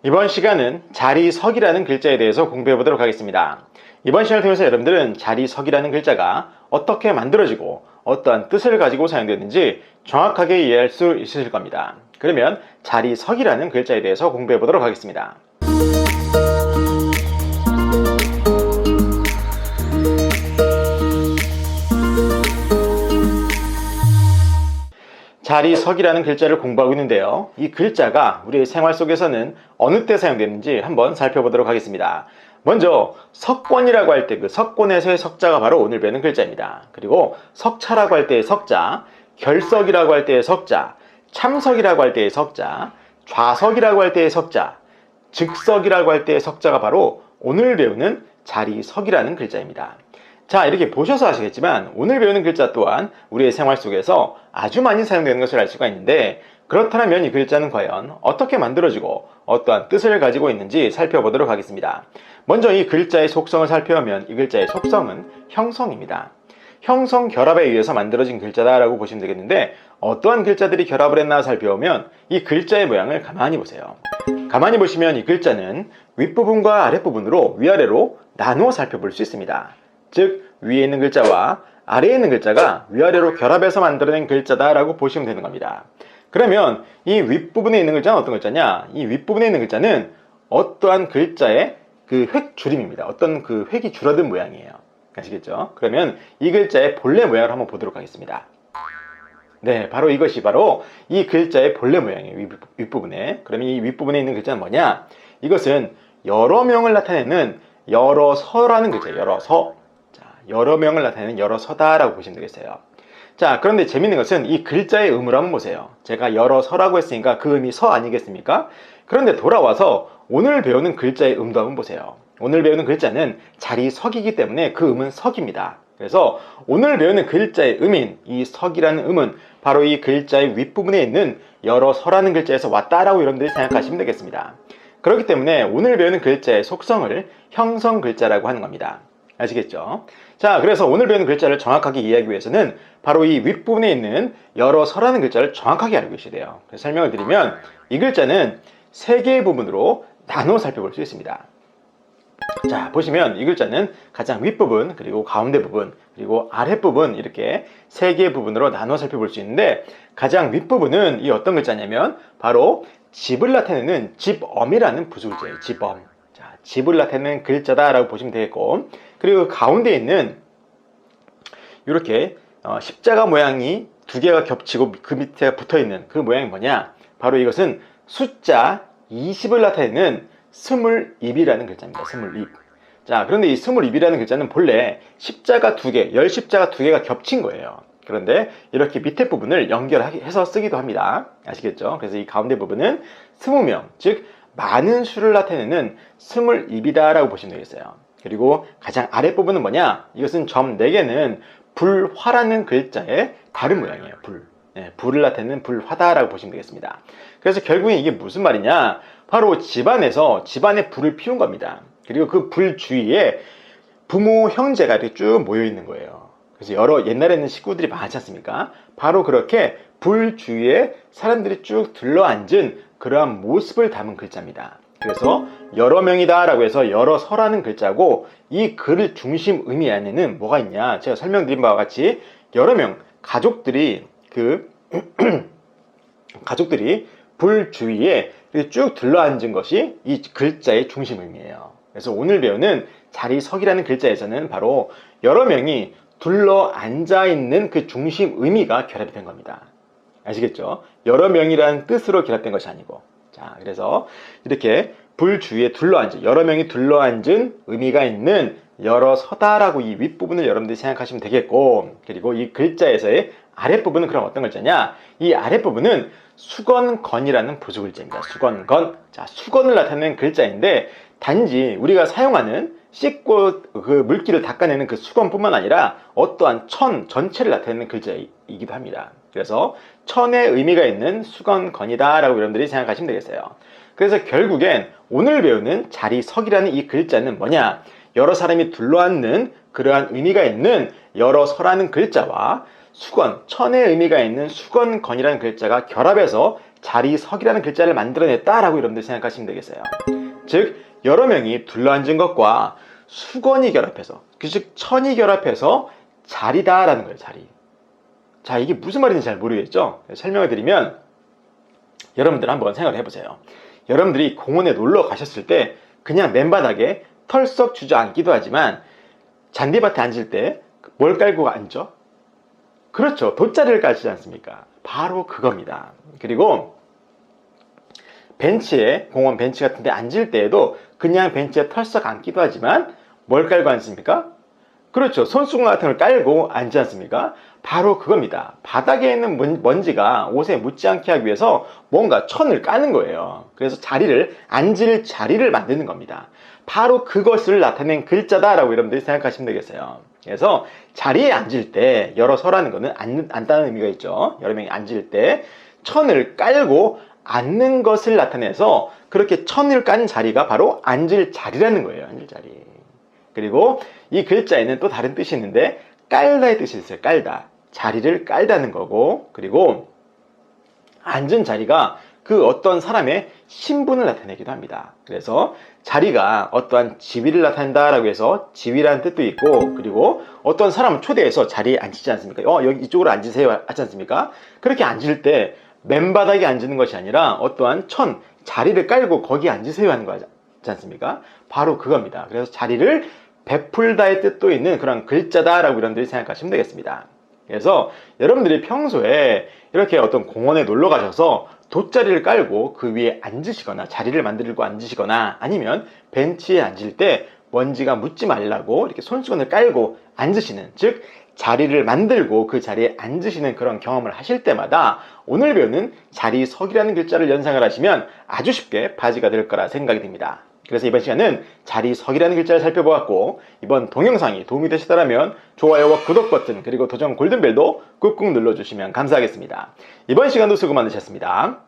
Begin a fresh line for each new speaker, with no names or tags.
이번 시간은 자리석이라는 글자에 대해서 공부해 보도록 하겠습니다. 이번 시간을 통해서 여러분들은 자리석이라는 글자가 어떻게 만들어지고 어떠한 뜻을 가지고 사용되는지 정확하게 이해할 수 있으실 겁니다. 그러면 자리석이라는 글자에 대해서 공부해 보도록 하겠습니다. 자리석이라는 글자를 공부하고 있는데요. 이 글자가 우리의 생활 속에서는 어느 때 사용되는지 한번 살펴보도록 하겠습니다. 먼저 석권이라고 할 때 그 석권에서의 석자가 바로 오늘 배우는 글자입니다. 그리고 석차라고 할 때의 석자, 결석이라고 할 때의 석자, 참석이라고 할 때의 석자, 좌석이라고 할 때의 석자, 즉석이라고 할 때의 석자가 바로 오늘 배우는 자리석이라는 글자입니다. 자, 이렇게 보셔서 아시겠지만 오늘 배우는 글자 또한 우리의 생활 속에서 아주 많이 사용되는 것을 알 수가 있는데, 그렇다면 이 글자는 과연 어떻게 만들어지고 어떠한 뜻을 가지고 있는지 살펴보도록 하겠습니다. 먼저 이 글자의 속성을 살펴보면 이 글자의 속성은 형성입니다. 형성 결합에 의해서 만들어진 글자다라고 보시면 되겠는데, 어떠한 글자들이 결합을 했나 살펴보면 이 글자의 모양을 가만히 보세요. 가만히 보시면 이 글자는 윗부분과 아랫부분으로 위아래로 나누어 살펴볼 수 있습니다. 즉 위에 있는 글자와 아래에 있는 글자가 위아래로 결합해서 만들어낸 글자다라고 보시면 되는 겁니다. 그러면 이 윗부분에 있는 글자는 어떤 글자냐? 이 윗부분에 있는 글자는 어떠한 글자의 그 획줄임입니다. 어떤 그 획이 줄어든 모양이에요. 아시겠죠? 그러면 이 글자의 본래 모양을 한번 보도록 하겠습니다. 네, 바로 이것이 바로 이 글자의 본래 모양이에요. 윗부분에. 그러면 이 윗부분에 있는 글자는 뭐냐? 이것은 여러 명을 나타내는 여러서라는 글자예요. 여러서. 자, 여러 명을 나타내는 여러서다라고 보시면 되겠어요. 자, 그런데 재밌는 것은 이 글자의 음을 한번 보세요. 제가 여러서라고 했으니까 그 음이 서 아니겠습니까? 그런데 돌아와서 오늘 배우는 글자의 음도 한번 보세요. 오늘 배우는 글자는 자리석이기 때문에 그 음은 석입니다. 그래서 오늘 배우는 글자의 음인 이 석이라는 음은 바로 이 글자의 윗부분에 있는 여러서라는 글자에서 왔다라고 여러분들이 생각하시면 되겠습니다. 그렇기 때문에 오늘 배우는 글자의 속성을 형성 글자라고 하는 겁니다. 아시겠죠? 자, 그래서 오늘 배우는 글자를 정확하게 이해하기 위해서는 바로 이 윗부분에 있는 여러서라는 글자를 정확하게 알고 계셔야 돼요. 그래서 설명을 드리면 이 글자는 세 개의 부분으로 나누어 살펴볼 수 있습니다. 자, 보시면 이 글자는 가장 윗부분, 그리고 가운데 부분, 그리고 아랫부분 이렇게 세 개의 부분으로 나누어 살펴볼 수 있는데, 가장 윗부분은 이 어떤 글자냐면 바로 집을 나타내는 집엄이라는 부수글자예요. 집엄. 자, 집을 나타내는 글자다라고 보시면 되겠고, 그리고 가운데 있는 이렇게 십자가 모양이 두 개가 겹치고 그 밑에 붙어있는 그 모양이 뭐냐? 바로 이것은 숫자 20을 나타내는 스물입이라는 글자입니다. 스물입. 자, 그런데 이 스물입이라는 글자는 본래 십자가 두 개, 열 십자가 두 개가 겹친 거예요. 그런데 이렇게 밑에 부분을 연결해서 쓰기도 합니다. 아시겠죠? 그래서 이 가운데 부분은 20명, 즉 많은 수를 나타내는 스물입이다라고 보시면 되겠어요. 그리고 가장 아랫부분은 뭐냐? 이것은 점 4개는 불화라는 글자의 다른 모양이에요. 불. 네, 불을 나타내는 불화다라고 보시면 되겠습니다. 그래서 결국엔 이게 무슨 말이냐? 바로 집안에서 집안에 불을 피운 겁니다. 그리고 그 불 주위에 부모, 형제가 이렇게 쭉 모여 있는 거예요. 그래서 옛날에는 식구들이 많지 않습니까? 바로 그렇게 불 주위에 사람들이 쭉 둘러앉은 그러한 모습을 담은 글자입니다. 그래서 여러 명이다 라고 해서 여러서라는 글자고, 이 글 중심 의미 안에는 뭐가 있냐? 제가 설명드린 바와 같이 여러 명, 가족들이 가족들이 불 주위에 쭉 둘러앉은 것이 이 글자의 중심 의미예요. 그래서 오늘 배우는 자리석이라는 글자에서는 바로 여러 명이 둘러앉아 있는 그 중심 의미가 결합이 된 겁니다. 아시겠죠? 여러 명이라는 뜻으로 결합된 것이 아니고. 자, 그래서 이렇게 불 주위에 둘러앉은, 여러 명이 둘러앉은 의미가 있는 여러서다라고 이 윗부분을 여러분들이 생각하시면 되겠고, 그리고 이 글자에서의 아랫부분은 그럼 어떤 글자냐? 이 아랫부분은 수건건이라는 부수글자입니다. 수건건. 자, 수건을 나타내는 글자인데, 단지 우리가 사용하는 씻고 그 물기를 닦아내는 그 수건뿐만 아니라 어떠한 천 전체를 나타내는 글자이기도 합니다. 그래서 천의 의미가 있는 수건건이다 라고 여러분들이 생각하시면 되겠어요. 그래서 결국엔 오늘 배우는 자리석이라는 이 글자는 뭐냐? 여러 사람이 둘러앉는 그러한 의미가 있는 여러서라는 글자와 수건, 천의 의미가 있는 수건건이라는 글자가 결합해서 자리석이라는 글자를 만들어냈다라고 여러분들 생각하시면 되겠어요. 즉 여러 명이 둘러앉은 것과 수건이 결합해서, 즉 천이 결합해서 자리다라는 거예요. 자리. 자, 이게 무슨 말인지 잘 모르겠죠? 설명을 드리면 여러분들 한번 생각을 해보세요. 여러분들이 공원에 놀러 가셨을 때 그냥 맨바닥에 털썩 주저앉기도 하지만 잔디밭에 앉을 때 뭘 깔고 앉죠? 그렇죠. 돗자리를 깔지 않습니까? 바로 그겁니다. 그리고 벤치에, 공원 벤치 같은 데 앉을 때에도 그냥 벤치에 털썩 앉기도 하지만 뭘 깔고 앉습니까? 그렇죠. 손수건 같은 걸 깔고 앉지 않습니까? 바로 그겁니다. 바닥에 있는 먼지가 옷에 묻지 않게 하기 위해서 뭔가 천을 까는 거예요. 그래서 앉을 자리를 만드는 겁니다. 바로 그것을 나타낸 글자다라고 여러분들이 생각하시면 되겠어요. 그래서 자리에 앉을 때, 여러 서라는 거는 앉다는 의미가 있죠. 여러 명이 앉을 때 천을 깔고 앉는 것을 나타내서 그렇게 천을 깐 자리가 바로 앉을 자리라는 거예요. 앉을 자리. 그리고 이 글자에는 또 다른 뜻이 있는데 깔다의 뜻이 있어요. 깔다. 자리를 깔다는 거고, 그리고 앉은 자리가 그 어떤 사람의 신분을 나타내기도 합니다. 그래서 자리가 어떠한 지위를 나타낸다라고 해서 지위라는 뜻도 있고, 그리고 어떤 사람을 초대해서 자리에 앉히지 않습니까? 여기 이쪽으로 앉으세요 하지 않습니까? 그렇게 앉을 때 맨바닥에 앉는 것이 아니라 어떠한 자리를 깔고 거기 앉으세요 하는 거 하지 않습니까? 바로 그겁니다. 그래서 자리를 베풀다의 뜻도 있는 그런 글자다라고 여러분들이 생각하시면 되겠습니다. 그래서 여러분들이 평소에 이렇게 어떤 공원에 놀러 가셔서 돗자리를 깔고 그 위에 앉으시거나 자리를 만들고 앉으시거나 아니면 벤치에 앉을 때 먼지가 묻지 말라고 이렇게 손수건을 깔고 앉으시는, 즉 자리를 만들고 그 자리에 앉으시는 그런 경험을 하실 때마다 오늘 배우는 자리석이라는 글자를 연상을 하시면 아주 쉽게 바지가 될 거라 생각이 듭니다. 그래서 이번 시간은 자리석이라는 글자를 살펴보았고, 이번 동영상이 도움이 되시더라면 좋아요와 구독 버튼 그리고 도전 골든벨도 꾹꾹 눌러주시면 감사하겠습니다. 이번 시간도 수고 많으셨습니다.